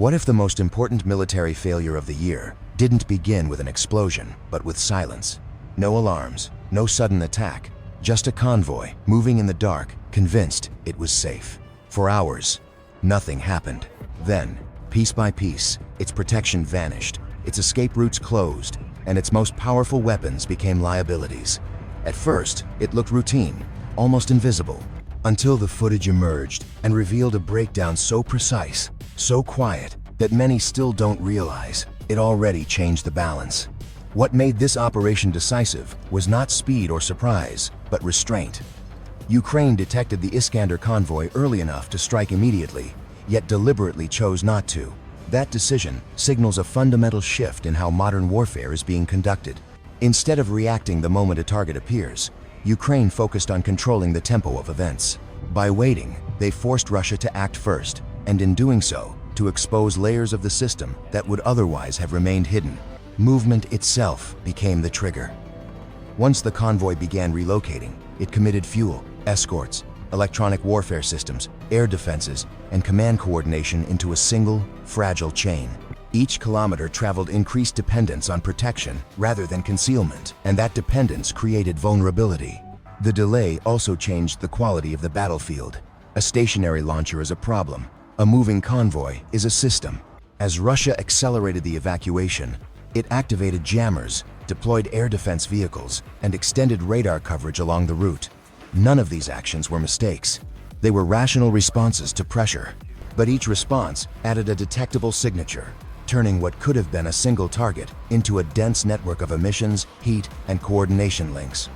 What if the most important military failure of the year didn't begin with an explosion, but with silence? No alarms, no sudden attack, just a convoy moving in the dark, convinced it was safe. For hours, nothing happened. Then, piece by piece, its protection vanished, its escape routes closed, and its most powerful weapons became liabilities. At first, it looked routine, almost invisible, until the footage emerged and revealed a breakdown so precise, so quiet, that many still don't realize it already changed the balance. What made this operation decisive was not speed or surprise, but restraint. Ukraine detected the Iskander convoy early enough to strike immediately, yet deliberately chose not to. That decision signals a fundamental shift in how modern warfare is being conducted. Instead of reacting the moment a target appears, Ukraine focused on controlling the tempo of events. By waiting, they forced Russia to act first, and in doing so, to expose layers of the system that would otherwise have remained hidden. Movement itself became the trigger. Once the convoy began relocating, it committed fuel, escorts, electronic warfare systems, air defenses, and command coordination into a single, fragile chain. Each kilometer traveled increased dependence on protection rather than concealment, and that dependence created vulnerability. The delay also changed the quality of the battlefield. A stationary launcher is a problem. A moving convoy is a system. As Russia accelerated the evacuation, it activated jammers, deployed air defense vehicles, and extended radar coverage along the route. None of these actions were mistakes. They were rational responses to pressure. But each response added a detectable signature, turning what could have been a single target into a dense network of emissions, heat, and coordination links.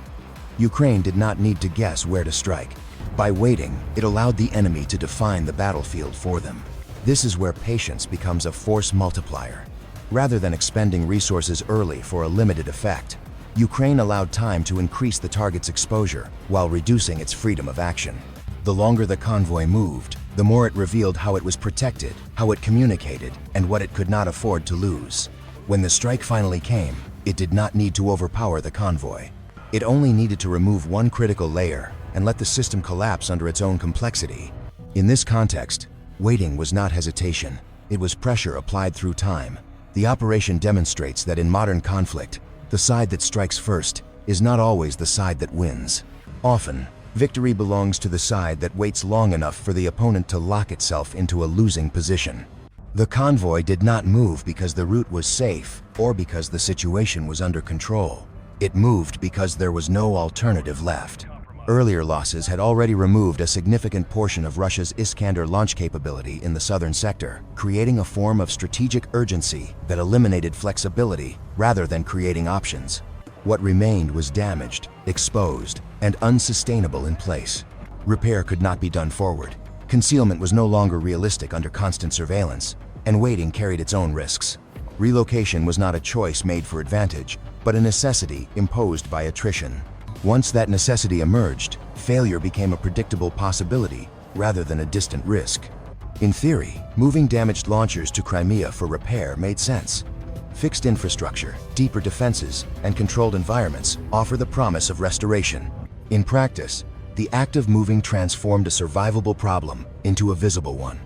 Ukraine did not need to guess where to strike. By waiting, it allowed the enemy to define the battlefield for them. This is where patience becomes a force multiplier. Rather than expending resources early for a limited effect, Ukraine allowed time to increase the target's exposure while reducing its freedom of action. The longer the convoy moved, the more it revealed how it was protected, how it communicated, and what it could not afford to lose. When the strike finally came, it did not need to overpower the convoy. It only needed to remove one critical layer and let the system collapse under its own complexity. In this context, waiting was not hesitation. It was pressure applied through time. The operation demonstrates that in modern conflict, the side that strikes first is not always the side that wins. Often, victory belongs to the side that waits long enough for the opponent to lock itself into a losing position. The convoy did not move because the route was safe or because the situation was under control. It moved because there was no alternative left. Earlier losses had already removed a significant portion of Russia's Iskander launch capability in the southern sector, creating a form of strategic urgency that eliminated flexibility rather than creating options. What remained was damaged, exposed, and unsustainable in place. Repair could not be done forward. Concealment was no longer realistic under constant surveillance, and waiting carried its own risks. Relocation was not a choice made for advantage, but a necessity imposed by attrition. Once that necessity emerged, failure became a predictable possibility rather than a distant risk. In theory, moving damaged launchers to Crimea for repair made sense. Fixed infrastructure, deeper defenses, and controlled environments offer the promise of restoration. In practice, the act of moving transformed a survivable problem into a visible one.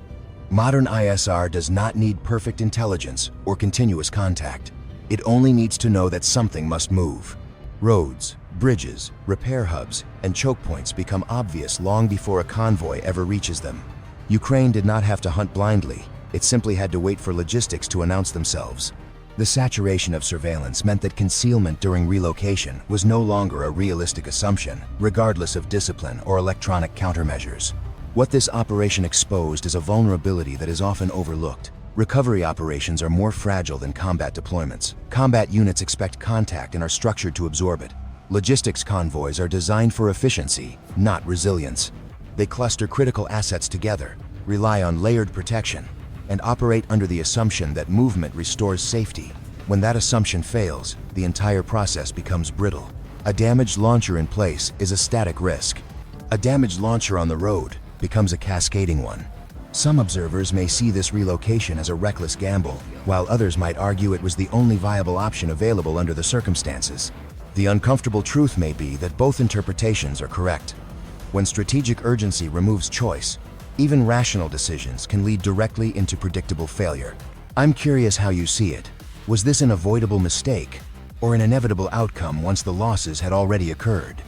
Modern ISR does not need perfect intelligence or continuous contact. It only needs to know that something must move. Roads, bridges, repair hubs, and choke points become obvious long before a convoy ever reaches them. Ukraine did not have to hunt blindly. It simply had to wait for logistics to announce themselves. The saturation of surveillance meant that concealment during relocation was no longer a realistic assumption, regardless of discipline or electronic countermeasures. What this operation exposed is a vulnerability that is often overlooked. Recovery operations are more fragile than combat deployments. Combat units expect contact and are structured to absorb it. Logistics convoys are designed for efficiency, not resilience. They cluster critical assets together, rely on layered protection, and operate under the assumption that movement restores safety. When that assumption fails, the entire process becomes brittle. A damaged launcher in place is a static risk. A damaged launcher on the road becomes a cascading one. Some observers may see this relocation as a reckless gamble, while others might argue it was the only viable option available under the circumstances. The uncomfortable truth may be that both interpretations are correct. When strategic urgency removes choice, Even rational decisions can lead directly into predictable failure. I'm curious how you see it. Was this an avoidable mistake, or an inevitable outcome once the losses had already occurred?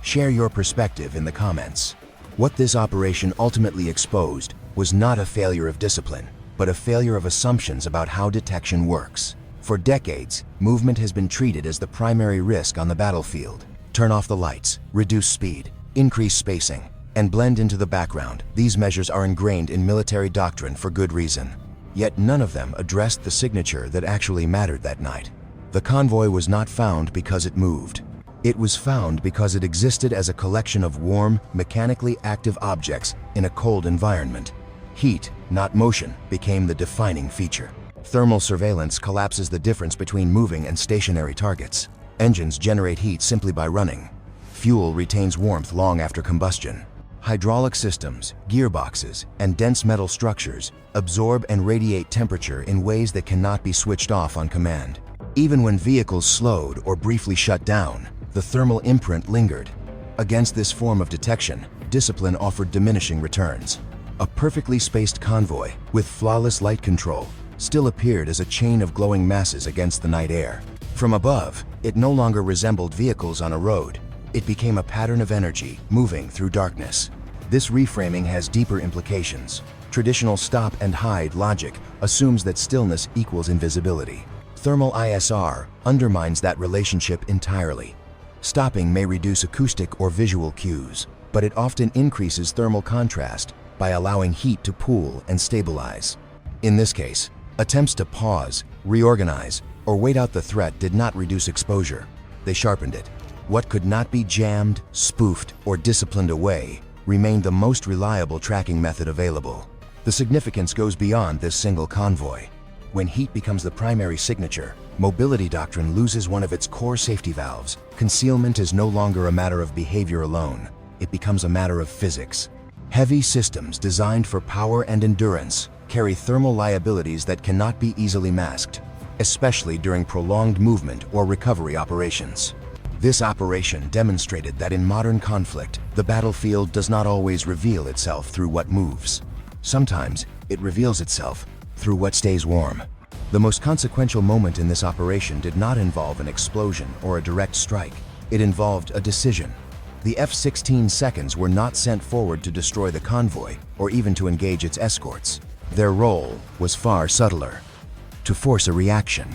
Share your perspective in the comments. What this operation ultimately exposed was not a failure of discipline, but a failure of assumptions about how detection works. For decades, movement has been treated as the primary risk on the battlefield. Turn off the lights, reduce speed, increase spacing, and blend into the background. These measures are ingrained in military doctrine for good reason. Yet none of them addressed the signature that actually mattered that night. The convoy was not found because it moved. It was found because it existed as a collection of warm, mechanically active objects in a cold environment. Heat, not motion, became the defining feature. Thermal surveillance collapses the difference between moving and stationary targets. Engines generate heat simply by running. Fuel retains warmth long after combustion. Hydraulic systems, gearboxes, and dense metal structures absorb and radiate temperature in ways that cannot be switched off on command. Even when vehicles slowed or briefly shut down, the thermal imprint lingered. Against this form of detection, discipline offered diminishing returns. A perfectly spaced convoy, with flawless light control, still appeared as a chain of glowing masses against the night air. From above, it no longer resembled vehicles on a road. It became a pattern of energy moving through darkness. This reframing has deeper implications. Traditional stop and hide logic assumes that stillness equals invisibility. Thermal ISR undermines that relationship entirely. Stopping may reduce acoustic or visual cues, but it often increases thermal contrast by allowing heat to pool and stabilize. In this case, attempts to pause, reorganize, or wait out the threat did not reduce exposure. They sharpened it. What could not be jammed, spoofed, or disciplined away remained the most reliable tracking method available. The significance goes beyond this single convoy. When heat becomes the primary signature, mobility doctrine loses one of its core safety valves. Concealment is no longer a matter of behavior alone. It becomes a matter of physics. Heavy systems designed for power and endurance carry thermal liabilities that cannot be easily masked, especially during prolonged movement or recovery operations. This operation demonstrated that in modern conflict, the battlefield does not always reveal itself through what moves. Sometimes, it reveals itself through what stays warm. The most consequential moment in this operation did not involve an explosion or a direct strike. It involved a decision. The F-16 seconds were not sent forward to destroy the convoy or even to engage its escorts. Their role was far subtler: to force a reaction.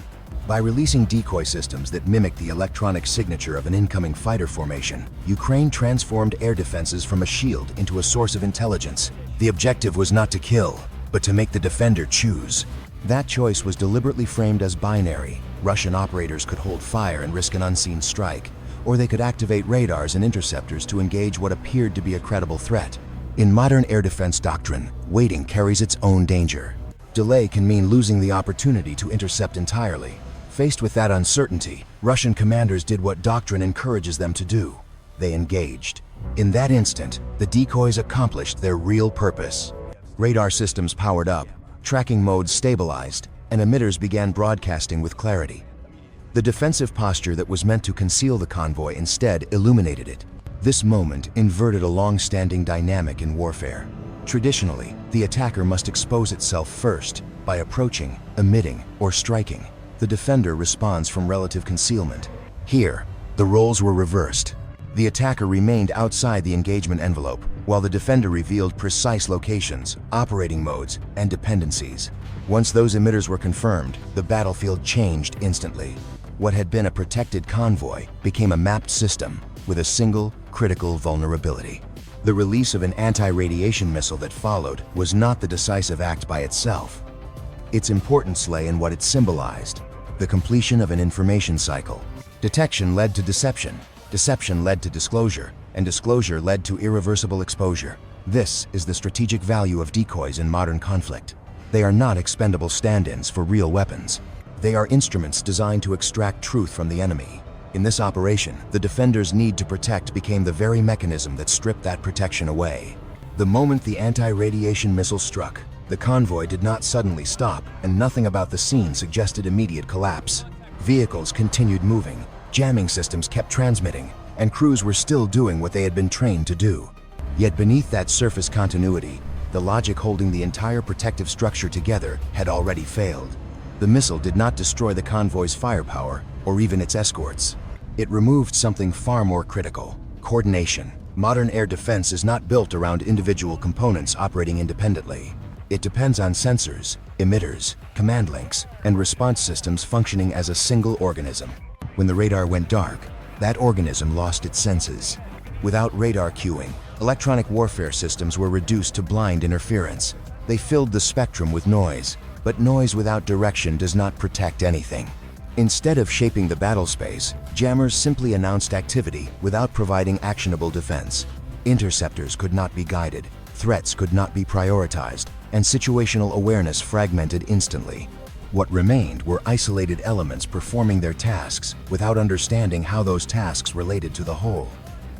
By releasing decoy systems that mimic the electronic signature of an incoming fighter formation, Ukraine transformed air defenses from a shield into a source of intelligence. The objective was not to kill, but to make the defender choose. That choice was deliberately framed as binary. Russian operators could hold fire and risk an unseen strike, or they could activate radars and interceptors to engage what appeared to be a credible threat. In modern air defense doctrine, waiting carries its own danger. Delay can mean losing the opportunity to intercept entirely. Faced with that uncertainty, Russian commanders did what doctrine encourages them to do. They engaged. In that instant, the decoys accomplished their real purpose. Radar systems powered up, tracking modes stabilized, and emitters began broadcasting with clarity. The defensive posture that was meant to conceal the convoy instead illuminated it. This moment inverted a long-standing dynamic in warfare. Traditionally, the attacker must expose itself first by approaching, emitting, or striking. The defender responds from relative concealment. Here, the roles were reversed. The attacker remained outside the engagement envelope, while the defender revealed precise locations, operating modes, and dependencies. Once those emitters were confirmed, the battlefield changed instantly. What had been a protected convoy became a mapped system with a single, critical vulnerability. The release of an anti-radiation missile that followed was not the decisive act by itself. Its importance lay in what it symbolized: the completion of an information cycle. Detection led to deception, deception led to disclosure, and disclosure led to irreversible exposure. This is the strategic value of decoys in modern conflict. They are not expendable stand-ins for real weapons. They are instruments designed to extract truth from the enemy. In this operation, the defender's need to protect became the very mechanism that stripped that protection away. The moment the anti-radiation missile struck, the convoy did not suddenly stop, and nothing about the scene suggested immediate collapse. Vehicles continued moving, jamming systems kept transmitting, and crews were still doing what they had been trained to do. Yet beneath that surface continuity, The logic holding the entire protective structure together had already failed. The missile did not destroy the convoy's firepower or even its escorts. It removed something far more critical: coordination. Modern air defense is not built around individual components operating independently. It depends on sensors, emitters, command links, and response systems functioning as a single organism. When the radar went dark, that organism lost its senses. Without radar cueing, electronic warfare systems were reduced to blind interference. They filled the spectrum with noise, but noise without direction does not protect anything. Instead of shaping the battle space, jammers simply announced activity without providing actionable defense. Interceptors could not be guided, threats could not be prioritized, and situational awareness fragmented instantly. What remained were isolated elements performing their tasks without understanding how those tasks related to the whole.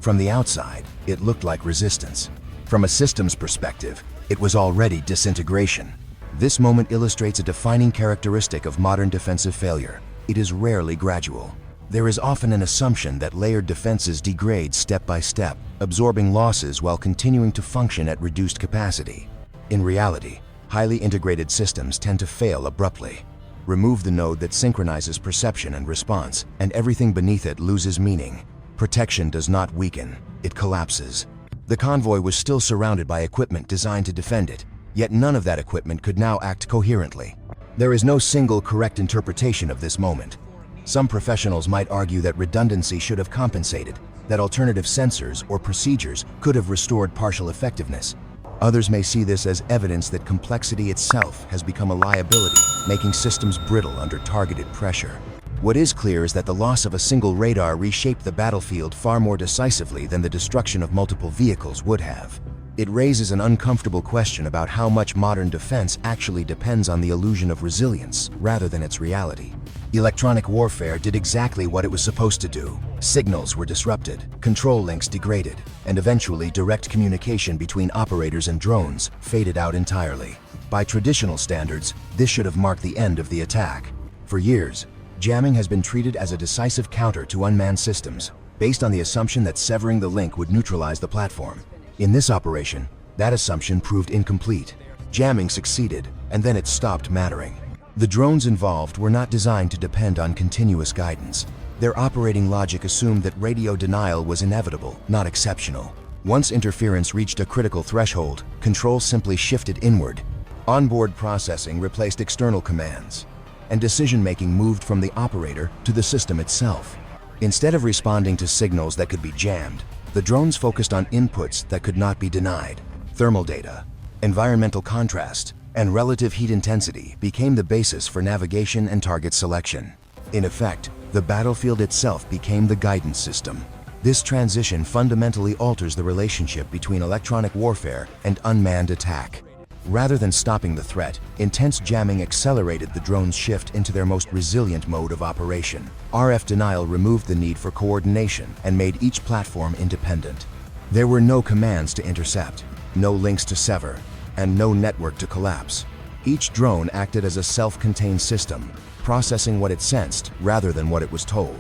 From the outside, it looked like resistance. From a systems perspective, it was already disintegration. This moment illustrates a defining characteristic of modern defensive failure. It is rarely gradual. There is often an assumption that layered defenses degrade step by step, absorbing losses while continuing to function at reduced capacity. In reality, highly integrated systems tend to fail abruptly. Remove the node that synchronizes perception and response, and everything beneath it loses meaning. Protection does not weaken, it collapses. The convoy was still surrounded by equipment designed to defend it, yet none of that equipment could now act coherently. There is no single correct interpretation of this moment. Some professionals might argue that redundancy should have compensated, that alternative sensors or procedures could have restored partial effectiveness. Others may see this as evidence that complexity itself has become a liability, making systems brittle under targeted pressure. What is clear is that the loss of a single radar reshaped the battlefield far more decisively than the destruction of multiple vehicles would have. It raises an uncomfortable question about how much modern defense actually depends on the illusion of resilience rather than its reality. Electronic warfare did exactly what it was supposed to do. Signals were disrupted, control links degraded, and eventually direct communication between operators and drones faded out entirely. By traditional standards, this should have marked the end of the attack. For years, jamming has been treated as a decisive counter to unmanned systems, based on the assumption that severing the link would neutralize the platform. In this operation, that assumption proved incomplete. Jamming succeeded, and then it stopped mattering. The drones involved were not designed to depend on continuous guidance. Their operating logic assumed that radio denial was inevitable, not exceptional. Once interference reached a critical threshold, control simply shifted inward. Onboard processing replaced external commands, and decision-making moved from the operator to the system itself. Instead of responding to signals that could be jammed, the drones focused on inputs that could not be denied. Thermal data, environmental contrast, and relative heat intensity became the basis for navigation and target selection. In effect, the battlefield itself became the guidance system. This transition fundamentally alters the relationship between electronic warfare and unmanned attack. Rather than stopping the threat, intense jamming accelerated the drone's shift into their most resilient mode of operation. RF denial removed the need for coordination and made each platform independent. There were no commands to intercept, no links to sever, and no network to collapse. Each drone acted as a self-contained system, processing what it sensed rather than what it was told.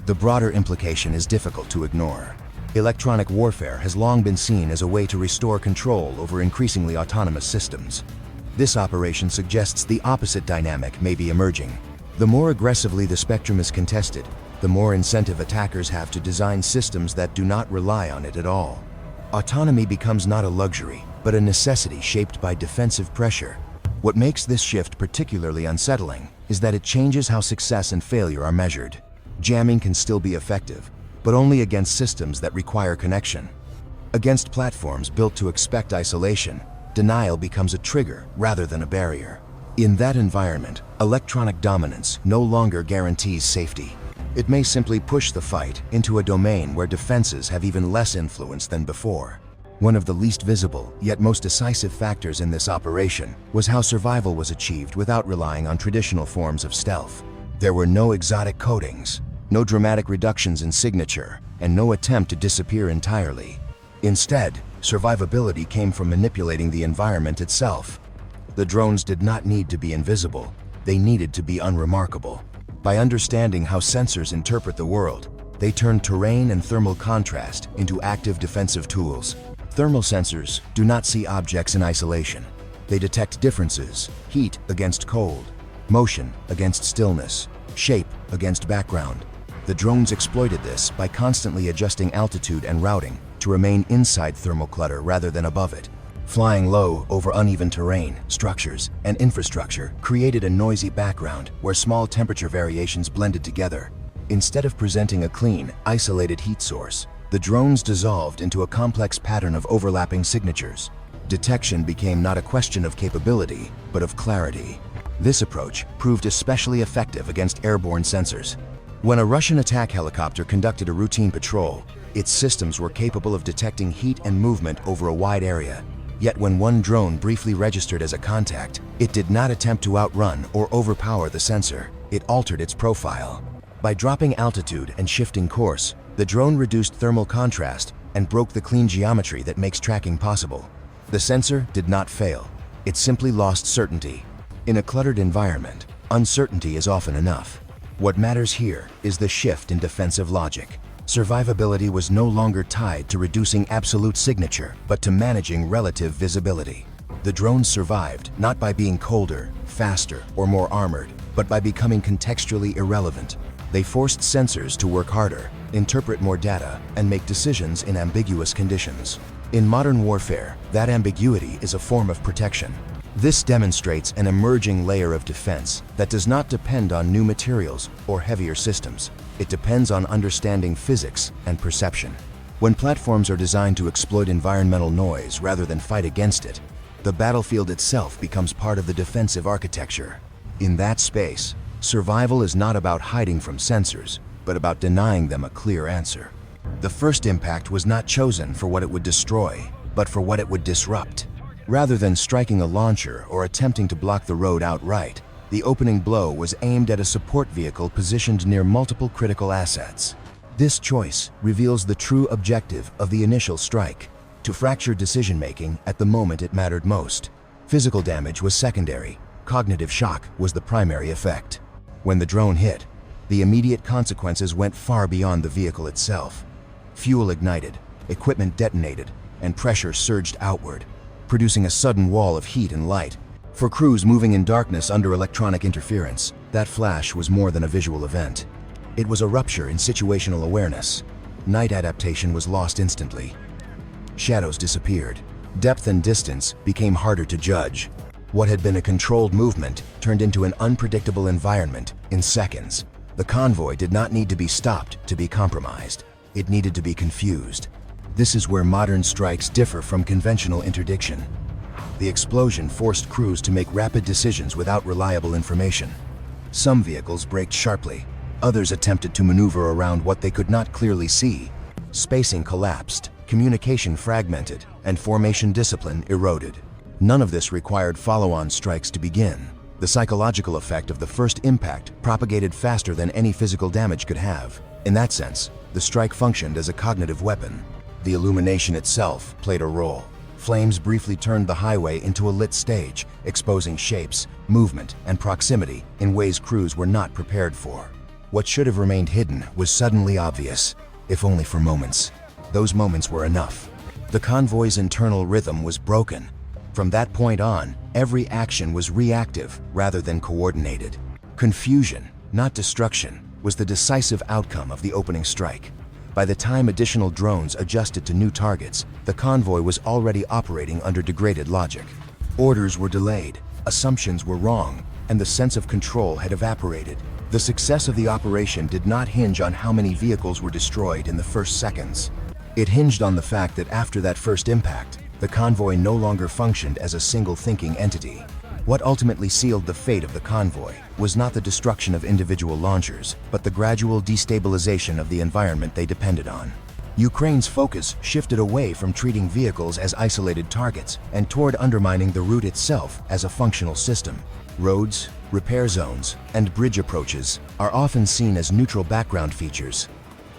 The broader implication is difficult to ignore. Electronic warfare has long been seen as a way to restore control over increasingly autonomous systems. This operation suggests the opposite dynamic may be emerging. The more aggressively the spectrum is contested, the more incentive attackers have to design systems that do not rely on it at all. Autonomy becomes not a luxury, but a necessity shaped by defensive pressure. What makes this shift particularly unsettling is that it changes how success and failure are measured. Jamming can still be effective, but only against systems that require connection. Against platforms built to expect isolation, denial becomes a trigger rather than a barrier. In that environment, electronic dominance no longer guarantees safety. It may simply push the fight into a domain where defenses have even less influence than before. One of the least visible, yet most decisive factors in this operation was how survival was achieved without relying on traditional forms of stealth. There were no exotic coatings, no dramatic reductions in signature, and no attempt to disappear entirely. Instead, survivability came from manipulating the environment itself. The drones did not need to be invisible, they needed to be unremarkable. By understanding how sensors interpret the world, they turned terrain and thermal contrast into active defensive tools. Thermal sensors do not see objects in isolation. They detect differences: heat against cold, motion against stillness, shape against background. The drones exploited this by constantly adjusting altitude and routing to remain inside thermal clutter rather than above it. Flying low over uneven terrain, structures, and infrastructure created a noisy background where small temperature variations blended together. Instead of presenting a clean, isolated heat source, the drones dissolved into a complex pattern of overlapping signatures. Detection became not a question of capability, but of clarity. This approach proved especially effective against airborne sensors. When a Russian attack helicopter conducted a routine patrol, its systems were capable of detecting heat and movement over a wide area. Yet when one drone briefly registered as a contact, it did not attempt to outrun or overpower the sensor. It altered its profile. By dropping altitude and shifting course, the drone reduced thermal contrast and broke the clean geometry that makes tracking possible. The sensor did not fail. It simply lost certainty. In a cluttered environment, uncertainty is often enough. What matters here is the shift in defensive logic. Survivability was no longer tied to reducing absolute signature, but to managing relative visibility. The drones survived not by being colder, faster, or more armored, but by becoming contextually irrelevant. They forced sensors to work harder, interpret more data, and make decisions in ambiguous conditions. In modern warfare, that ambiguity is a form of protection. This demonstrates an emerging layer of defense that does not depend on new materials or heavier systems. It depends on understanding physics and perception. When platforms are designed to exploit environmental noise rather than fight against it, the battlefield itself becomes part of the defensive architecture. In that space, survival is not about hiding from sensors, but about denying them a clear answer. The first impact was not chosen for what it would destroy, but for what it would disrupt. Rather than striking a launcher or attempting to block the road outright, the opening blow was aimed at a support vehicle positioned near multiple critical assets. This choice reveals the true objective of the initial strike: to fracture decision-making at the moment it mattered most. Physical damage was secondary. Cognitive shock was the primary effect. When the drone hit, the immediate consequences went far beyond the vehicle itself. Fuel ignited, equipment detonated, and pressure surged outward, producing a sudden wall of heat and light. For crews moving in darkness under electronic interference, that flash was more than a visual event. It was a rupture in situational awareness. Night adaptation was lost instantly. Shadows disappeared. Depth and distance became harder to judge. What had been a controlled movement turned into an unpredictable environment in seconds. The convoy did not need to be stopped to be compromised. It needed to be confused. This is where modern strikes differ from conventional interdiction. The explosion forced crews to make rapid decisions without reliable information. Some vehicles braked sharply. Others attempted to maneuver around what they could not clearly see. Spacing collapsed, communication fragmented, and formation discipline eroded. None of this required follow-on strikes to begin. The psychological effect of the first impact propagated faster than any physical damage could have. In that sense, the strike functioned as a cognitive weapon. The illumination itself played a role. Flames briefly turned the highway into a lit stage, exposing shapes, movement, and proximity in ways crews were not prepared for. What should have remained hidden was suddenly obvious, if only for moments. Those moments were enough. The convoy's internal rhythm was broken. From that point on, every action was reactive rather than coordinated. Confusion, not destruction, was the decisive outcome of the opening strike. By the time additional drones adjusted to new targets, the convoy was already operating under degraded logic. Orders were delayed, assumptions were wrong, and the sense of control had evaporated. The success of the operation did not hinge on how many vehicles were destroyed in the first seconds. It hinged on the fact that after that first impact, the convoy no longer functioned as a single thinking entity. What ultimately sealed the fate of the convoy was not the destruction of individual launchers, but the gradual destabilization of the environment they depended on. Ukraine's focus shifted away from treating vehicles as isolated targets and toward undermining the route itself as a functional system. Roads, repair zones, and bridge approaches are often seen as neutral background features.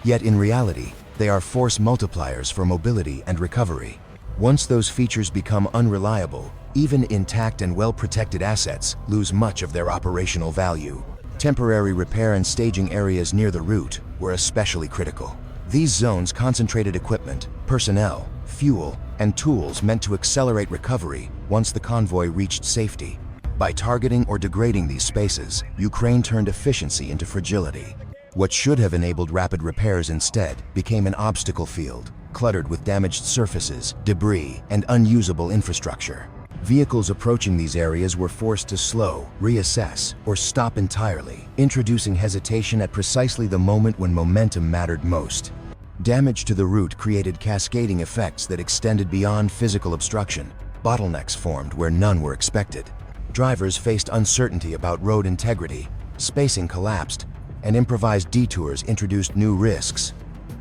Yet in reality, they are force multipliers for mobility and recovery. Once those features become unreliable, even intact and well-protected assets lose much of their operational value. Temporary repair and staging areas near the route were especially critical. These zones concentrated equipment, personnel, fuel, and tools meant to accelerate recovery once the convoy reached safety. By targeting or degrading these spaces, Ukraine turned efficiency into fragility. What should have enabled rapid repairs instead became an obstacle field, cluttered with damaged surfaces, debris, and unusable infrastructure. Vehicles approaching these areas were forced to slow, reassess, or stop entirely, introducing hesitation at precisely the moment when momentum mattered most. Damage to the route created cascading effects that extended beyond physical obstruction. Bottlenecks formed where none were expected. Drivers faced uncertainty about road integrity, spacing collapsed, and improvised detours introduced new risks.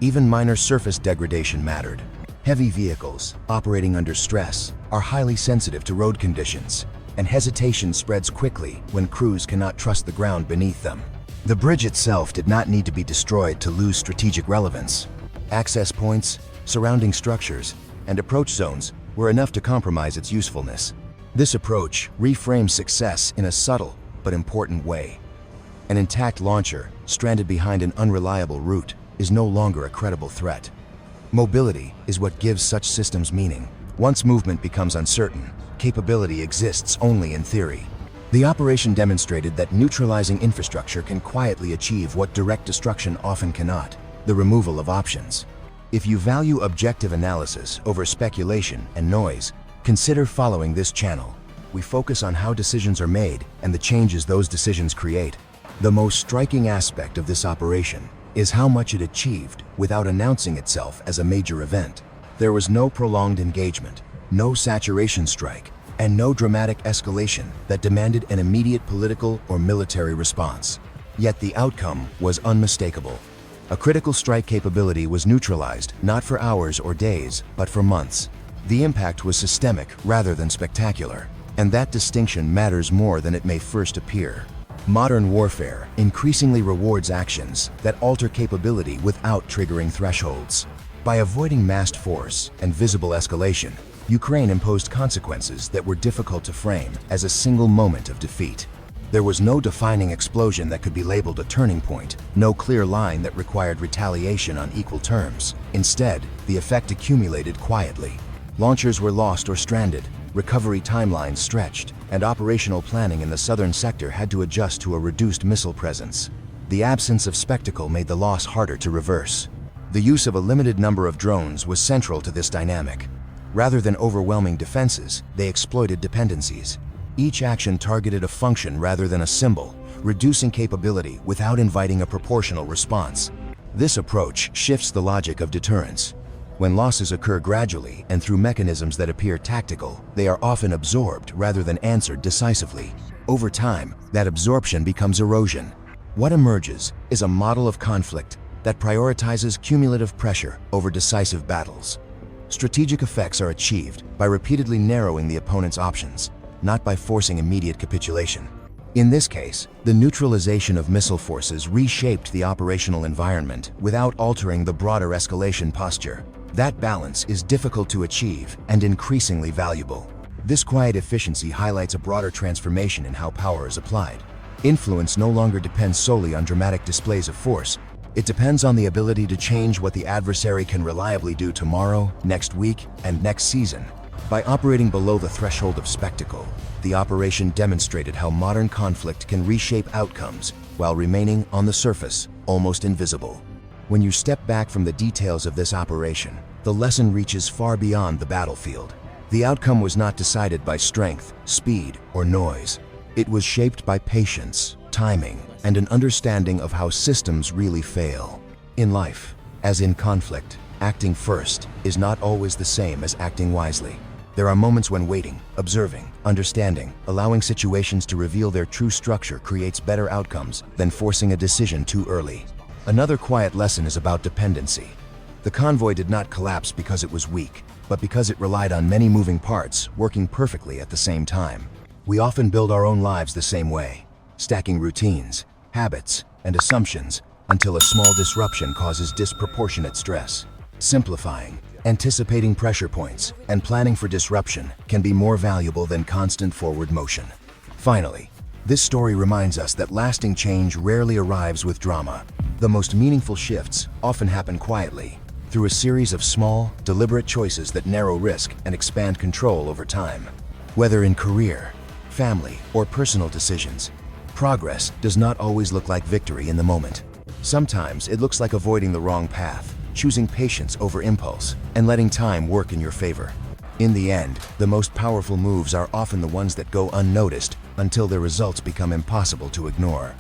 Even minor surface degradation mattered. Heavy vehicles, operating under stress, are highly sensitive to road conditions, and hesitation spreads quickly when crews cannot trust the ground beneath them. The bridge itself did not need to be destroyed to lose strategic relevance. Access points, surrounding structures, and approach zones were enough to compromise its usefulness. This approach reframes success in a subtle but important way. An intact launcher, stranded behind an unreliable route, is no longer a credible threat. Mobility is what gives such systems meaning. Once movement becomes uncertain, capability exists only in theory. The operation demonstrated that neutralizing infrastructure can quietly achieve what direct destruction often cannot: the removal of options. If you value objective analysis over speculation and noise, consider following this channel. We focus on how decisions are made and the changes those decisions create. The most striking aspect of this operation is how much it achieved without announcing itself as a major event. There was no prolonged engagement, no saturation strike, and no dramatic escalation that demanded an immediate political or military response. Yet the outcome was unmistakable. A critical strike capability was neutralized not for hours or days, but for months. The impact was systemic rather than spectacular, and that distinction matters more than it may first appear. Modern warfare increasingly rewards actions that alter capability without triggering thresholds. By avoiding massed force and visible escalation, Ukraine imposed consequences that were difficult to frame as a single moment of defeat. There was no defining explosion that could be labeled a turning point, no clear line that required retaliation on equal terms. Instead, the effect accumulated quietly. Launchers were lost or stranded, recovery timelines stretched, and operational planning in the southern sector had to adjust to a reduced missile presence. The absence of spectacle made the loss harder to reverse. The use of a limited number of drones was central to this dynamic. Rather than overwhelming defenses, they exploited dependencies. Each action targeted a function rather than a symbol, reducing capability without inviting a proportional response. This approach shifts the logic of deterrence. When losses occur gradually and through mechanisms that appear tactical, they are often absorbed rather than answered decisively. Over time, that absorption becomes erosion. What emerges is a model of conflict that prioritizes cumulative pressure over decisive battles. Strategic effects are achieved by repeatedly narrowing the opponent's options, not by forcing immediate capitulation. In this case, the neutralization of missile forces reshaped the operational environment without altering the broader escalation posture. That balance is difficult to achieve and increasingly valuable. This quiet efficiency highlights a broader transformation in how power is applied. Influence no longer depends solely on dramatic displays of force. It depends on the ability to change what the adversary can reliably do tomorrow, next week, and next season. By operating below the threshold of spectacle, the operation demonstrated how modern conflict can reshape outcomes while remaining, on the surface, almost invisible. When you step back from the details of this operation, the lesson reaches far beyond the battlefield. The outcome was not decided by strength, speed, or noise. It was shaped by patience, timing, and an understanding of how systems really fail. In life, as in conflict, acting first is not always the same as acting wisely. There are moments when waiting, observing, understanding, allowing situations to reveal their true structure creates better outcomes than forcing a decision too early. Another quiet lesson is about dependency. The convoy did not collapse because it was weak, but because it relied on many moving parts working perfectly at the same time. We often build our own lives the same way, stacking routines, habits, and assumptions until a small disruption causes disproportionate stress. Simplifying, anticipating pressure points, and planning for disruption can be more valuable than constant forward motion. Finally, this story reminds us that lasting change rarely arrives with drama. The most meaningful shifts often happen quietly, through a series of small, deliberate choices that narrow risk and expand control over time. Whether in career, family, or personal decisions, progress does not always look like victory in the moment. Sometimes it looks like avoiding the wrong path, choosing patience over impulse, and letting time work in your favor. In the end, the most powerful moves are often the ones that go unnoticed until their results become impossible to ignore.